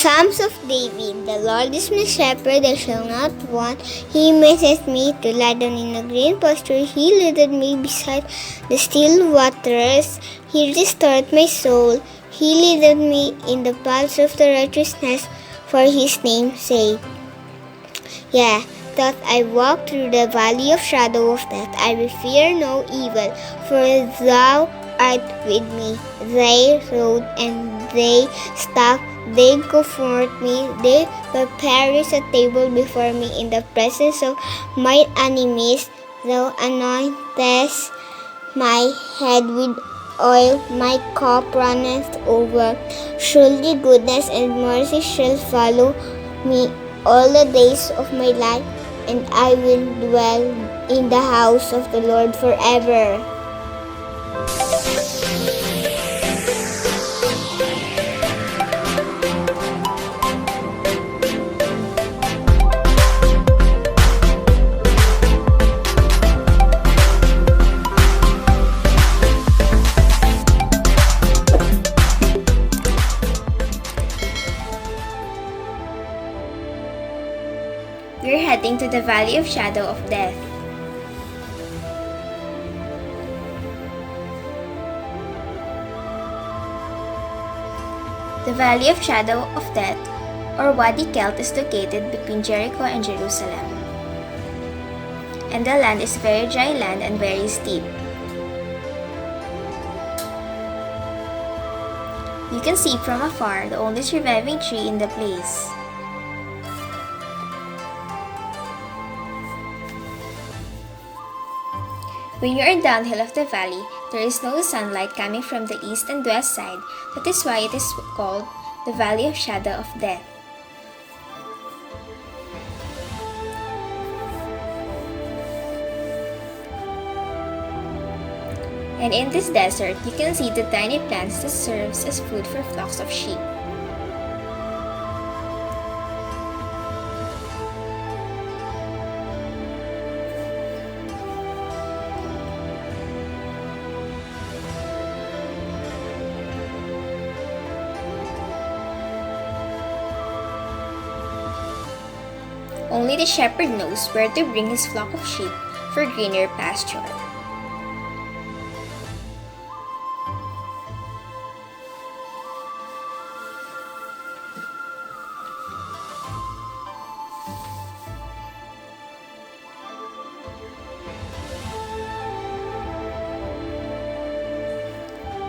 Psalms of David. The Lord is my shepherd, I shall not want. He maketh me to lie down in a green pasture. He leadeth me beside the still waters. He restored my soul. He leadeth me in the paths of the righteousness for his name's sake. Yea, though I walk through the valley of shadow of death, I will fear no evil, for thou art with me. Thy rod and thy staff, they comfort me. They prepare a table before me in the presence of my enemies. Thou anointest my head with oil, my cup runneth over. Surely goodness and mercy shall follow me all the days of my life, and I will dwell in the house of the Lord forever. We're heading to the Valley of Shadow of Death. The Valley of Shadow of Death, or Wadi Kelt, is located between Jericho and Jerusalem. And the land is very dry land and very steep. You can see from afar the only surviving tree in the place. When you are downhill of the valley, there is no sunlight coming from the east and west side. That is why it is called the Valley of Shadow of Death. And in this desert, you can see the tiny plants that serves as food for flocks of sheep. Only the shepherd knows where to bring his flock of sheep for greener pasture.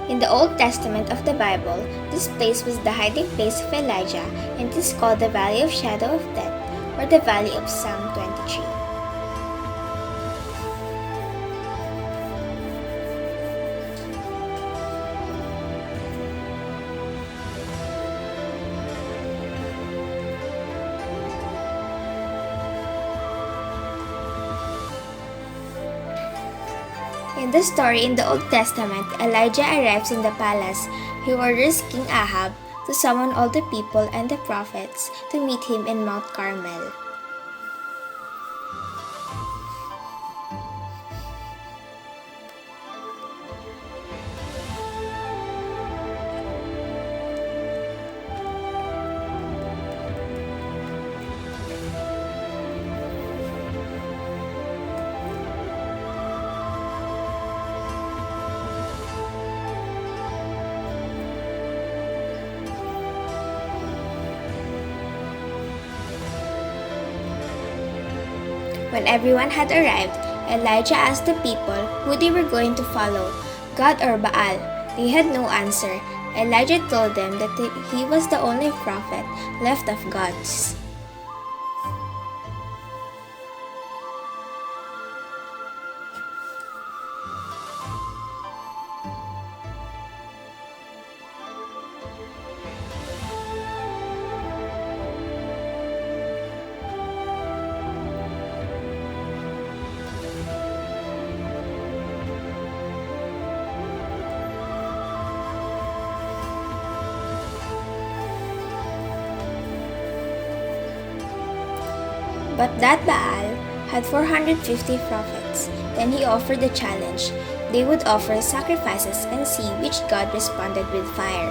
In the Old Testament of the Bible, this place was the hiding place of Elijah, and it is called the Valley of Shadow of Death, or the Valley of Psalm 23. In the story in the Old Testament, Elijah arrives in the palace. He orders King Ahab to summon all the people and the prophets to meet him in Mount Carmel. When everyone had arrived, Elijah asked the people who they were going to follow, God or Baal. They had no answer. Elijah told them that he was the only prophet left of God's. But that Baal had 450 prophets. Then he offered the challenge. They would offer sacrifices and see which god responded with fire.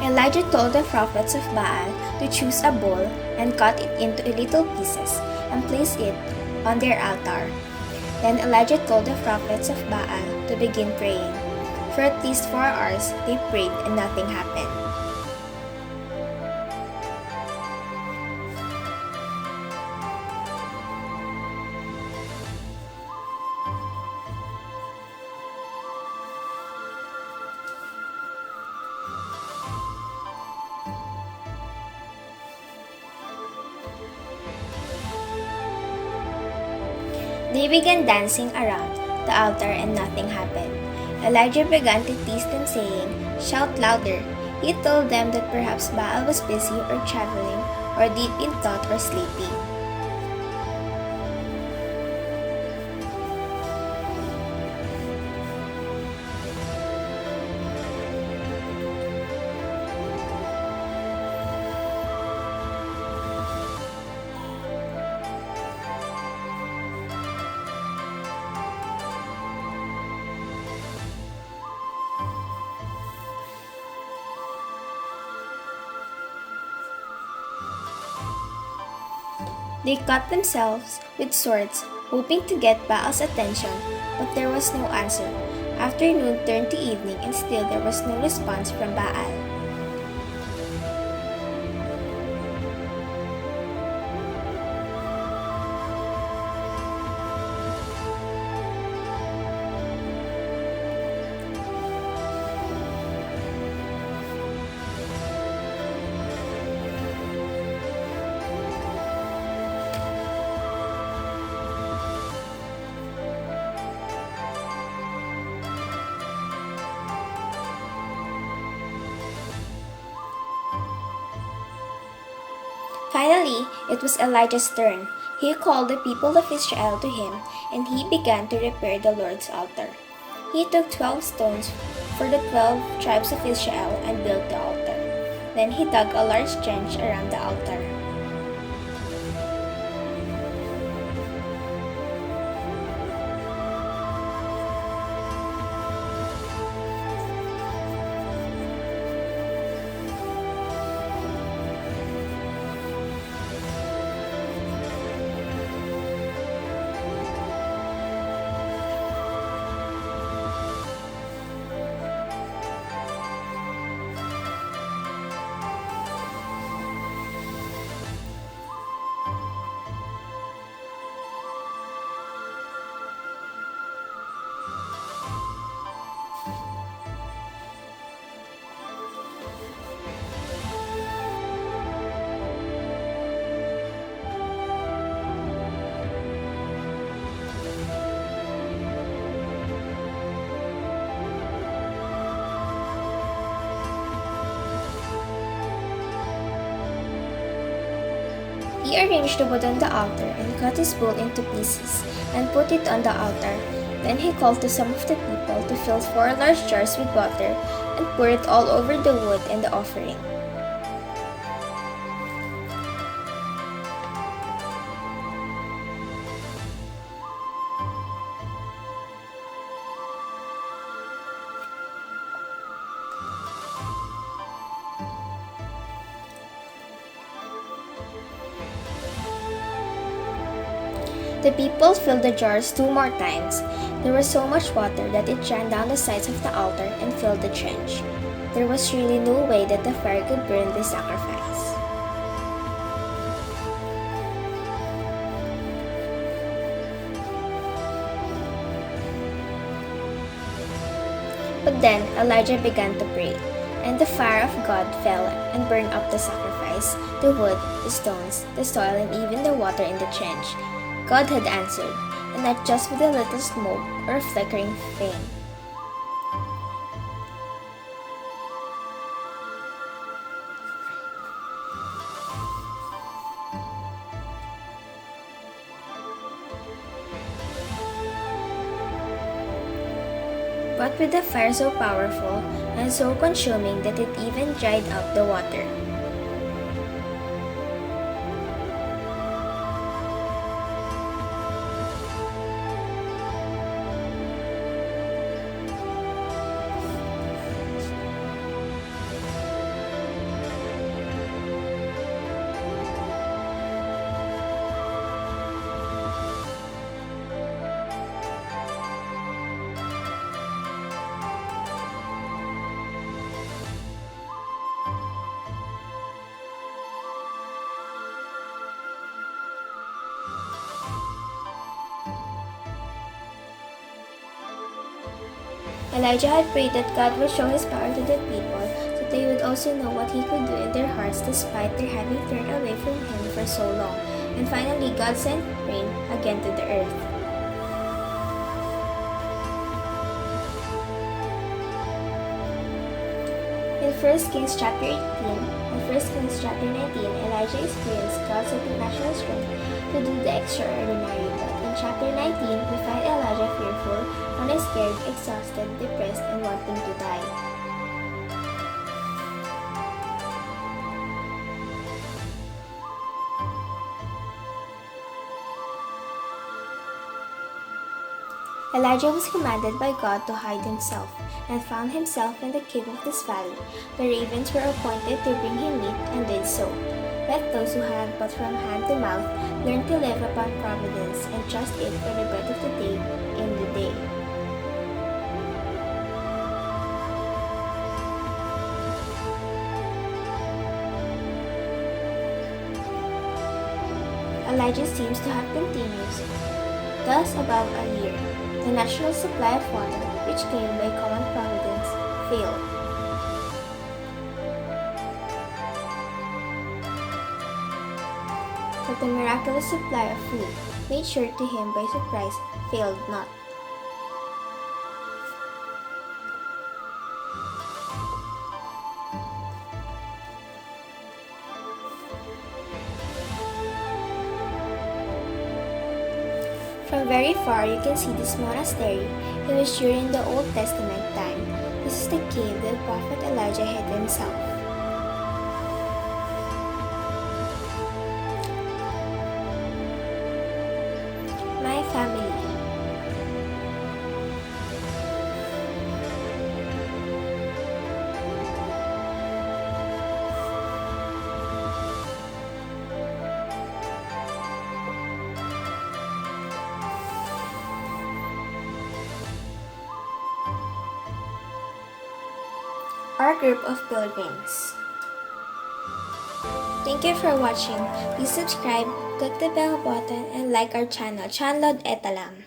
Elijah told the prophets of Baal to choose a bull and cut it into little pieces and place it on their altar. Then Elijah told the prophets of Baal to begin praying. For at least 4 hours they prayed and nothing happened. They began dancing around the altar and nothing happened. Elijah began to tease them, saying, "Shout louder." He told them that perhaps Baal was busy or traveling or deep in thought or sleeping. They cut themselves with swords, hoping to get Baal's attention, but there was no answer. Afternoon turned to evening and still there was no response from Baal. Finally, it was Elijah's turn. He called the people of Israel to him, and he began to repair the Lord's altar. He took 12 stones for the 12 tribes of Israel and built the altar. Then he dug a large trench around the altar. He arranged the wood on the altar and cut his bull into pieces and put it on the altar. Then he called to some of the people to fill 4 large jars with water and pour it all over the wood and the offering. The people filled the jars 2 more times. There was so much water that it ran down the sides of the altar and filled the trench. There was really no way that the fire could burn the sacrifice. But then Elijah began to pray, and the fire of God fell and burned up the sacrifice, the wood, the stones, the soil, and even the water in the trench. God had answered, and not just with a little smoke or a flickering flame. But with a fire so powerful and so consuming that it even dried up the water. Elijah had prayed that God would show his power to the people so they would also know what he could do in their hearts despite their having turned away from him for so long. And finally, God sent rain again to the earth. In 1 Kings chapter 18 and 1 Kings chapter 19, Elijah experienced God's supernatural strength to do the extraordinary. But in chapter 19, we find Elijah fearful, scared, exhausted, depressed, and wanting to die. Elijah was commanded by God to hide himself, and found himself in the cave of this valley. The ravens were appointed to bring him meat, and did so. Let those who have but from hand to mouth learn to live upon providence, and trust it for the bread of the day in the day. Elijah seems to have continued thus about a year. The natural supply of water, which came by common providence, failed. But the miraculous supply of food, made sure to him by surprise, failed not. From very far you can see this monastery. It was during the Old Testament time. This is the cave that Prophet Elijah hid himself. My family. Our group of pilgrims. Thank you for watching. Please subscribe, click the bell button, and like our channel, Chanlod Etalam.